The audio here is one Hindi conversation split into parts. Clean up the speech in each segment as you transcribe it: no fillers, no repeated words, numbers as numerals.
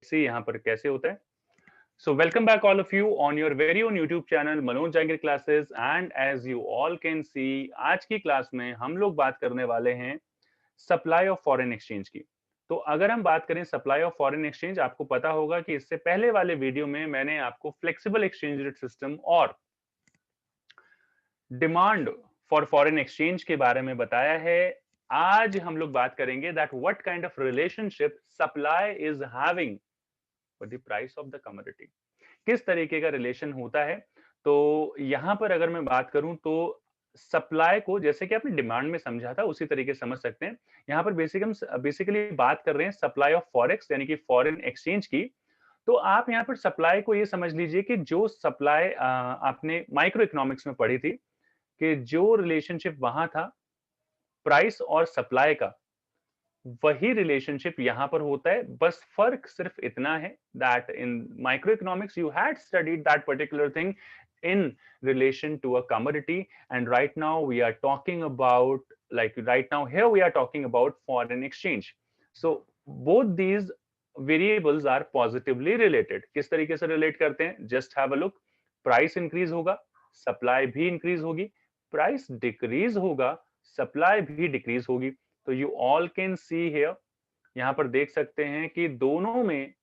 सी यहाँ पर कैसे होता है। So welcome back all of you on your very own YouTube channel Manoj Jangir classes and as you all can see आज की क्लास में हम लोग बात करने वाले हैं सप्लाई ऑफ फॉरेन एक्सचेंज की। तो अगर हम बात करें सप्लाई ऑफ फॉरेन एक्सचेंज, आपको पता होगा कि इससे पहले वाले वीडियो में मैंने आपको फ्लेक्सिबल एक्सचेंज रेट सिस्टम और डिमांड फॉर फॉरेन एक्सचेंज के बारे में बताया है। आज हम लोग बात करेंगे that what kind of relationship supply is having for the price of the commodity. किस तरीके का रिलेशन होता है। तो यहां पर अगर मैं बात करूं तो सप्लाई को जैसे कि आपने डिमांड में समझा था उसी तरीके से समझ सकते हैं। यहां पर बेसिकली बात कर रहे हैं सप्लाई ऑफ फॉरेक्स यानी कि फॉरेन एक्सचेंज की। तो आप यहां पर सप्लाई को ये समझ लीजिए कि जो सप्लाई आपने माइक्रो इकोनॉमिक्स में पढ़ी थी कि जो रिलेशनशिप वहां था प्राइस और सप्लाई का, वही रिलेशनशिप यहां पर होता है। बस फर्क सिर्फ इतना है that in micro economics you had studied that particular thing in relation to a commodity, and right now we are talking about, like right now here we are talking about foreign exchange. So both these variables are positively related. किस तरीके से relate करते हैं, just have a look. price increase होगा, supply भी increase होगी, price decrease होगा, supply भी decrease होगी। तो you all can see here, यहां पर देख सकते हैं कि दोनों में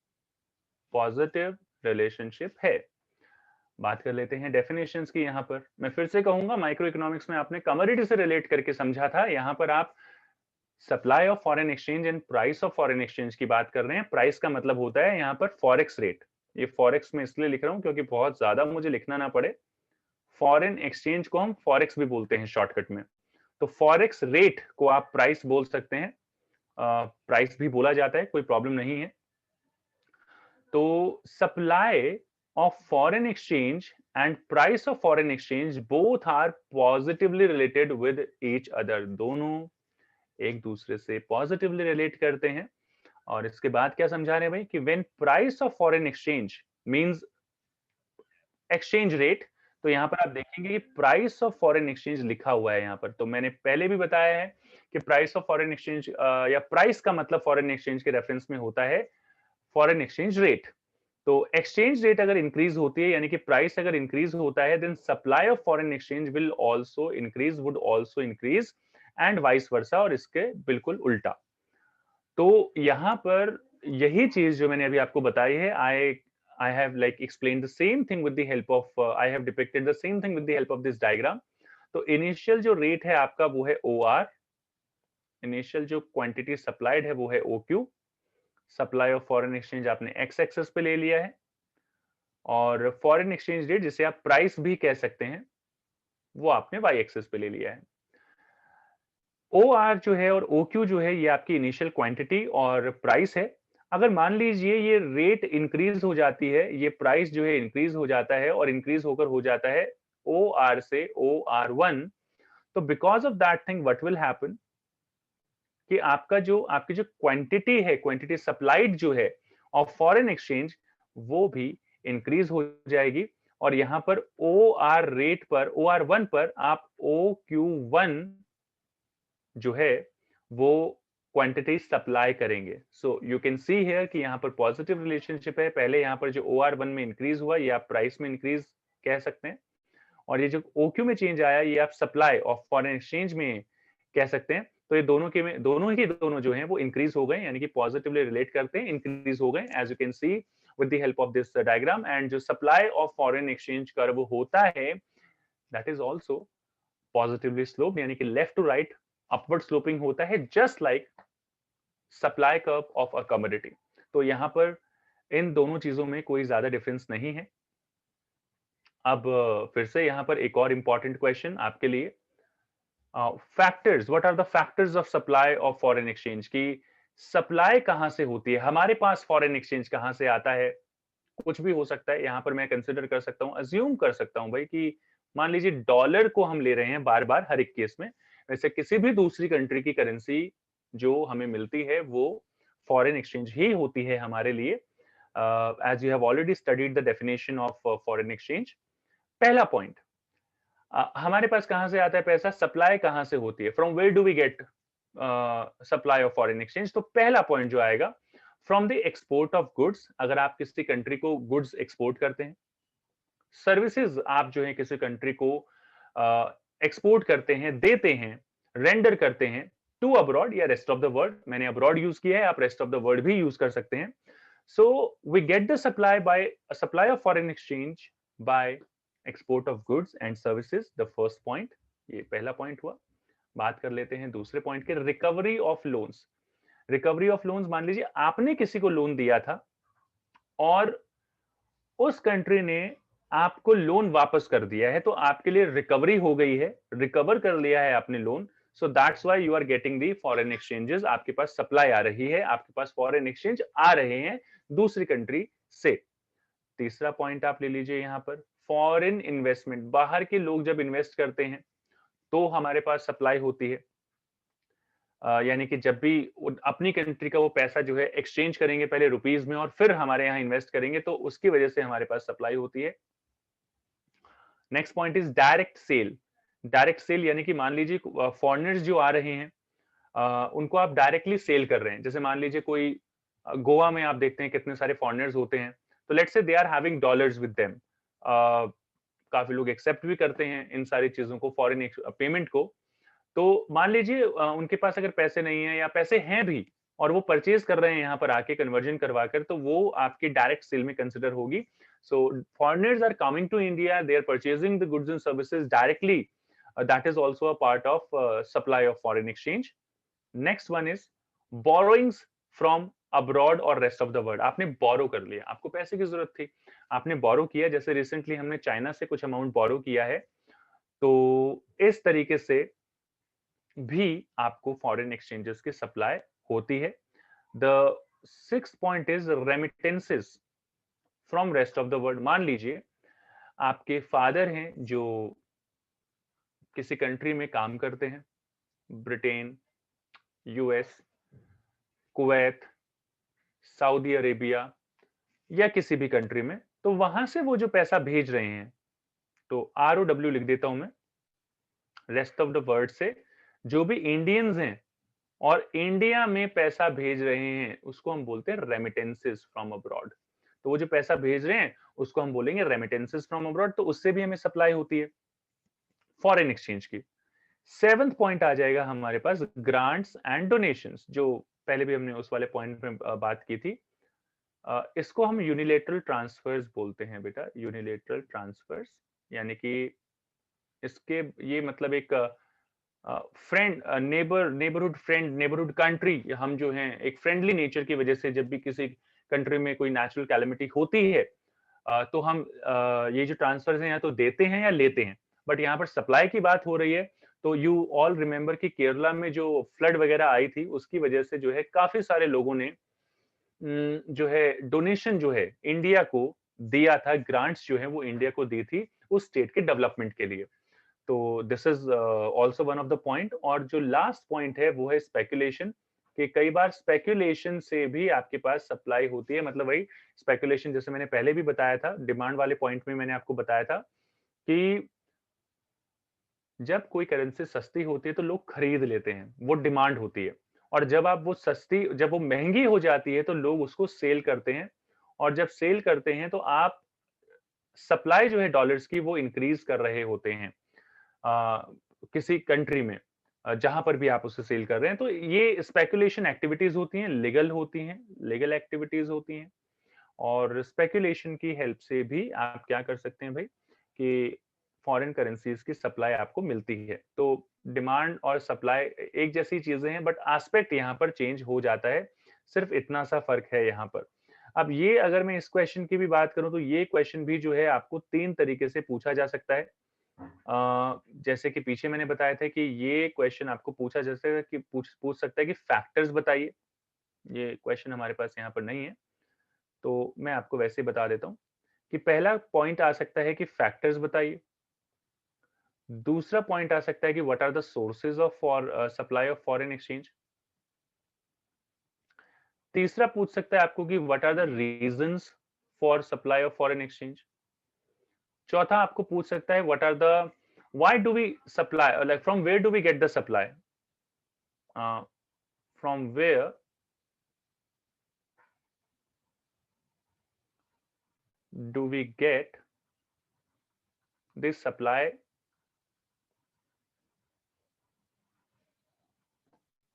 पॉजिटिव रिलेशनशिप है। बात कर लेते हैं डेफिनेशंस की। यहां पर मैं फिर से कहूंगा, माइक्रो इकोनॉमिक्स में आपने कमोडिटी से रिलेट करके समझा था, यहां पर आप supply of foreign exchange and price of foreign exchange की बात कर रहे हैं। प्राइस का मतलब होता है यहां पर फॉरेक्स रेट। ये फॉरेक्स में इसलिए लिख रहा हूं क्योंकि बहुत ज्यादा मुझे लिखना ना पड़े। फॉरेन एक्सचेंज को हम फॉरेक्स भी बोलते हैं शॉर्टकट में। तो फॉरेक्स रेट को आप प्राइस बोल सकते हैं, प्राइस भी बोला जाता है, कोई प्रॉब्लम नहीं है। तो supply of foreign exchange and price of foreign exchange both are positively related with each other. दोनों एक दूसरे से पॉजिटिवली रिलेट करते हैं। और इसके बाद क्या समझा रहे हैं भाई कि when price of foreign exchange means exchange rate, तो यहां पर आप देखेंगे कि प्राइस ऑफ फॉरेन एक्सचेंज लिखा हुआ है यहां पर। तो मैंने पहले भी बताया है कि प्राइस ऑफ फॉरेन एक्सचेंज या प्राइस का मतलब फॉरेन एक्सचेंज के रेफरेंस में होता है फॉरेन एक्सचेंज रेट। तो एक्सचेंज रेट अगर इंक्रीज होती है यानी कि प्राइस अगर इंक्रीज होता है, then supply of foreign exchange will also increase, would also increase, and vice versa, और इसके बिल्कुल उल्टा। तो यहां पर यही चीज जो मैंने अभी आपको बताई है, I have like explained the same thing with the help of I have depicted the same thing with the help of this diagram. तो इनिशियल जो रेट है आपका वो है OR, इनिशियल जो क्वांटिटी सप्लाइड है वो है OQ, supply of foreign exchange आपने एक्स एक्सेस पे ले लिया है, और फॉरेन एक्सचेंज रेट जिसे आप प्राइस भी कह सकते हैं वो आपने वाई एक्सेस पे ले लिया है। OR जो है और OQ जो है ये आपकी इनिशियल क्वांटिटी और प्राइस है। अगर मान लीजिए ये रेट इंक्रीज हो जाती है, ये प्राइस जो है इंक्रीज हो जाता है और इंक्रीज होकर हो जाता है OR से OR1, तो because of that thing what will happen कि आपकी जो क्वांटिटी है, क्वांटिटी सप्लाइड जो है ऑफ फॉरेन एक्सचेंज, वो भी इंक्रीज हो जाएगी। और यहां पर OR रेट पर, OR1 पर आप OQ1 जो है वो क्वांटिटी सप्लाई करेंगे। So you can see here कि यहाँ पर पॉजिटिव रिलेशनशिप है। पहले यहाँ पर जो OR1 में इंक्रीज हुआ ये आप प्राइस में इंक्रीज कह सकते हैं, और ये जो OQ में चेंज आया ये आप सप्लाई ऑफ फॉरेन एक्सचेंज में कह सकते हैं। तो ये दोनों जो हैं वो इंक्रीज हो गए, यानी कि पॉजिटिवली रिलेट करते हैं, इंक्रीज हो गए, as you can see with the help of this diagram. And जो supply of foreign exchange curve होता है that is also positively slope, यानी कि left to right upward sloping होता है, just like supply curve of a commodity. तो यहां पर इन दोनों चीजों में कोई ज्यादा डिफरेंस नहीं है। अब फिर से यहां पर एक और इंपॉर्टेंट क्वेश्चन आपके लिए, factors, what are the factors of supply of foreign exchange की सप्लाई कहां से होती है, हमारे पास फॉरेन एक्सचेंज कहां से आता है। कुछ भी हो सकता है, यहां पर मैं कंसिडर कर सकता हूं, अज्यूम कर सकता हूं भाई कि मान लीजिए डॉलर को हम ले रहे हैं बार बार हर एक केस में। वैसे किसी भी दूसरी कंट्री की करेंसी जो हमें मिलती है वो फॉरेन एक्सचेंज ही होती है हमारे लिए, as you have already studied the definition of foreign exchange. पहला पॉइंट, हमारे पास कहां से आता है पैसा, सप्लाई कहां से होती है, from where do we get supply of foreign exchange. तो पहला पॉइंट जो आएगा, from the export of goods, अगर आप किसी कंट्री को गुड्स एक्सपोर्ट करते हैं। सर्विसेज आप जो है किसी कंट्री को एक्सपोर्ट करते हैं, देते हैं, रेंडर करते हैं टू अब्रॉड या रेस्ट ऑफ द वर्ल्ड। मैंने अब्रॉड यूज किया है, आप रेस्ट ऑफ द वर्ल्ड भी यूज कर सकते हैं। So we get the supply by supply of foreign exchange by export of goods and services, the first point. ये पहला पॉइंट हुआ। बात कर लेते हैं दूसरे पॉइंट के, recovery of loans. Recovery of loans, मान लीजिए आपने किसी को लोन दिया था और उस कंट्री ने आपको लोन वापस कर दिया है, तो आपके लिए रिकवरी हो गई है, रिकवर कर लिया है आपने loan. So that's why you are getting the foreign exchanges. आपके पास सप्लाई आ रही है, आपके पास फॉरेन एक्सचेंज आ रहे हैं दूसरी कंट्री से। तीसरा पॉइंट आप ले लीजिए यहां पर, फॉरेन इन्वेस्टमेंट। बाहर के लोग जब इन्वेस्ट करते हैं तो हमारे पास सप्लाई होती है। यानी कि जब भी अपनी कंट्री का वो पैसा जो है एक्सचेंज करेंगे पहले रुपीज में और फिर हमारे यहाँ इन्वेस्ट करेंगे, तो उसकी वजह से हमारे पास सप्लाई होती है। Next point is direct sale. Direct sale यानी कि मान लीजिए फॉरेनर्स जो आ रहे हैं, उनको आप डायरेक्टली सेल कर रहे हैं। जैसे मान लीजिए कोई गोवा में आप देखते हैं कितने सारे फॉरेनर्स होते हैं, तो let's say they are having dollars with them. काफी लोग एक्सेप्ट भी करते हैं इन सारी चीजों को, फॉरेन पेमेंट को। तो मान लीजिए उनके पास अगर पैसे नहीं है या पैसे हैं भी और वो परचेज कर रहे हैं यहाँ पर आके कन्वर्जन करवाकर, तो वो आपकी डायरेक्ट सेल में कंसिडर होगी। So foreigners are coming to India, they are purchasing the goods and services directly, that is also a part of supply of foreign exchange. Next one is borrowings from abroad और रेस्ट ऑफ द वर्ल्ड। आपने बोरो कर लिया, आपको पैसे की जरूरत थी, आपने बोरो किया। जैसे रिसेंटली हमने चाइना से कुछ अमाउंट बोरो किया है, तो इस तरीके से भी आपको फॉरेन एक्सचेंजेस की सप्लाई होती है। The six point is remittances from rest of the world. मान लीजिए आपके फादर हैं जो किसी कंट्री में काम करते हैं, Britain, US, Kuwait, Saudi Arabia या किसी भी कंट्री में, तो वहां से वो जो पैसा भेज रहे हैं, तो ROW लिख देता हूं मैं, रेस्ट ऑफ द वर्ल्ड से जो भी इंडियंस हैं और इंडिया में पैसा भेज रहे हैं, उसको हम बोलते हैं रेमिटेंसेस फ्रॉम अब्रॉड। तो वो जो पैसा भेज रहे हैं उसको हम बोलेंगे रेमिटेंसेस फ्रॉम अब्रॉड, तो उससे भी हमें सप्लाई होती है फॉरेन एक्सचेंज की। सेवंथ पॉइंट आ जाएगा हमारे पास, ग्रांट्स एंड डोनेशंस, जो पहले भी हमने उस वाले पॉइंट में बात की थी। इसको हम यूनिलेटरल ट्रांसफर्स बोलते हैं बेटा, यूनिलेटरल ट्रांसफर्स। यानी कि इसके ये मतलब एक friend, neighbourhood friend, neighbourhood country, हम जो हैं एक फ्रेंडली नेचर की वजह से जब भी किसी कंट्री में कोई नेचुरल कैलेमिटी होती है, तो हम ये जो ट्रांसफर्स हैं या तो देते हैं या लेते हैं। बट यहाँ पर सप्लाई की बात हो रही है, तो यू ऑल रिमेम्बर कि केरला में जो फ्लड वगैरह आई थी, उसकी वजह से जो है काफी सारे लोगों ने जो है डोनेशन जो है इंडिया को दिया था, ग्रांट्स जो है वो इंडिया को दी थी उस स्टेट के डेवलपमेंट के लिए। तो this is also one of the point. और जो लास्ट पॉइंट है वो है स्पेकुलेशन, कि कई बार स्पेकुलेशन से भी आपके पास सप्लाई होती है। मतलब वही स्पेकुलेशन, जैसे मैंने पहले भी बताया था, डिमांड वाले पॉइंट में मैंने आपको बताया था कि जब कोई करेंसी सस्ती होती है तो लोग खरीद लेते हैं, वो डिमांड होती है। और जब वो महंगी हो जाती है तो लोग उसको सेल करते हैं। और जब सेल करते हैं तो आप सप्लाई जो है डॉलर्स की वो इंक्रीज कर रहे होते हैं किसी कंट्री में, जहां पर भी आप उसे सेल कर रहे हैं। तो ये स्पेकुलेशन एक्टिविटीज होती हैं, लीगल होती हैं, लीगल एक्टिविटीज होती हैं। और स्पेकुलेशन की हेल्प से भी आप क्या कर सकते हैं भाई, कि फॉरेन करेंसीज की सप्लाई आपको मिलती है। तो डिमांड और सप्लाई एक जैसी चीजें हैं, बट एस्पेक्ट यहाँ पर चेंज हो जाता है, सिर्फ इतना सा फर्क है यहाँ पर। अब ये अगर मैं इस क्वेश्चन की भी बात करूं, तो ये क्वेश्चन भी जो है आपको तीन तरीके से पूछा जा सकता है। जैसे कि पीछे मैंने बताया था कि ये क्वेश्चन आपको पूछा जा सकता है कि पूछ सकता है कि फैक्टर्स बताइए। ये क्वेश्चन हमारे पास यहाँ पर नहीं है, तो मैं आपको वैसे ही बता देता हूँ कि पहला पॉइंट आ सकता है कि फैक्टर्स बताइए। दूसरा पॉइंट आ सकता है कि what are the sources of for supply of foreign exchange. तीसरा पूछ सकता है आपको कि what are the reasons for supply of foreign exchange. चौथा आपको पूछ सकता है what are the why do we supply, like from where do we get the supply, from where do we get this supply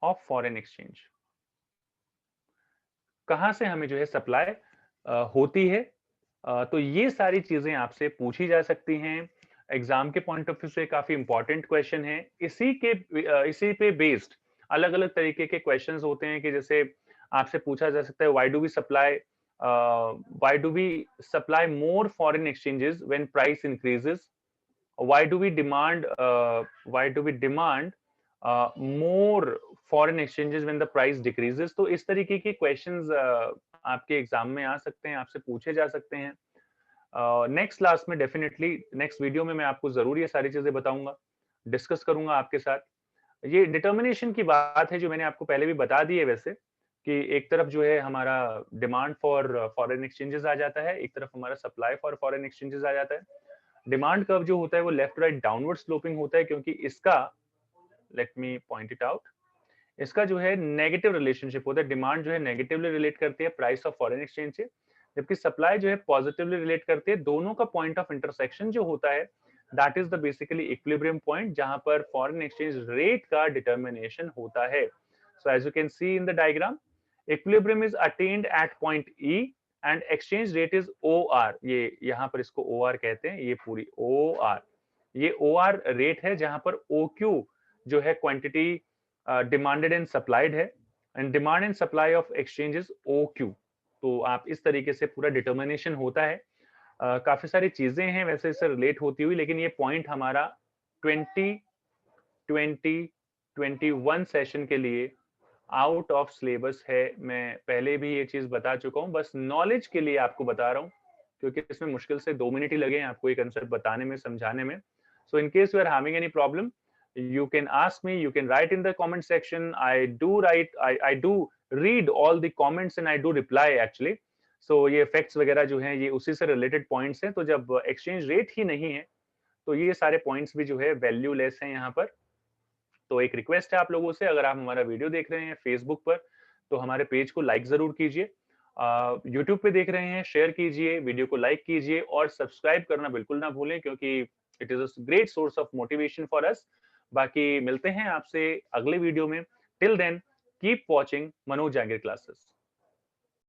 of foreign exchange? कहाँ से हमें जो है सप्लाई होती है? तो ये सारी चीजें आपसे पूछी जा सकती हैं। एग्जाम के पॉइंट ऑफ व्यू से काफी इंपॉर्टेंट क्वेश्चन है। इसी पे बेस्ड अलग अलग तरीके के क्वेश्चंस होते हैं कि जैसे आपसे पूछा जा सकता है why do we supply more foreign exchanges when price increases, why do we demand more foreign exchanges when the price decreases? तो इस तरीके के क्वेश्चंस आपके एग्जाम में आ सकते हैं, आपसे पूछे जा सकते हैं। नेक्स्ट क्लास में डेफिनेटली नेक्स्ट वीडियो में मैं आपको जरूर ये सारी चीजें बताऊंगा, डिस्कस करूंगा आपके साथ। ये डिटर्मिनेशन की बात है जो मैंने आपको पहले भी बता दी है वैसे, कि एक तरफ जो है हमारा डिमांड फॉर फॉरेन एक्सचेंजेस आ जाता है, एक तरफ हमारा सप्लाई फॉर फॉरेन एक्सचेंजेस आ जाता है। डिमांड कर्व जो होता है वो लेफ्ट राइट डाउनवर्ड स्लोपिंग होता है, क्योंकि इसका, let me point it out, इसका जो है नेगेटिव रिलेशनशिप होता है। डिमांड जो है नेगेटिवली रिलेट करती है प्राइस ऑफ फॉरेन एक्सचेंज से, जबकि सप्लाई जो है पॉजिटिवली रिलेट करती है। दोनों का पॉइंट ऑफ इंटरसेक्शन जो होता है that is the basically equilibrium point, जहां पर फॉरेन एक्सचेंज रेट का डिटर्मिनेशन होता है। So as you can see in the diagram, equilibrium is attained at point E and exchange rate is O R. ये यहाँ पर इसको ओ आर कहते हैं, ये पूरी ओ आर, ये ओ आर रेट है जहां पर ओ क्यू जो है क्वांटिटी डिमांडेड एंड सप्लाइड है, and demand and supply of exchanges O Q. तो आप इस तरीके से पूरा डिटर्मिनेशन होता है। काफी सारी चीजें हैं वैसे इससे रिलेट होती हुई, लेकिन ये पॉइंट हमारा 2021 सेशन के लिए आउट ऑफ सिलेबस है। मैं पहले भी ये चीज बता चुका हूँ, बस नॉलेज के लिए आपको बता रहा हूँ, क्योंकि इसमें मुश्किल से 2 मिनट ही लगे हैं आपको ये कंसेप्ट बताने में, समझाने में। So in case you are having any problem, you can ask me, you can write in the comment section. I do read all the comments and I do reply actually. So ये फैक्ट्स वगैरह जो हैं ये उसी से रिलेटेड पॉइंट्स हैं। तो जब एक्सचेंज रेट ही नहीं है तो ये सारे पॉइंट्स भी जो है वैल्यू लेस हैं यहाँ पर। तो एक रिक्वेस्ट है आप लोगों से, अगर आप हमारा वीडियो देख रहे हैं फेसबुक पर तो हमारे पेज को लाइक जरूर कीजिए, यूट्यूब पे देख रहे हैं शेयर कीजिए, वीडियो को लाइक कीजिए और सब्सक्राइब करना बिल्कुल ना भूलें, क्योंकि it is a great source of motivation for us. बाकी मिलते हैं आपसे अगले वीडियो में। Till then keep watching Manoj Jangir classes.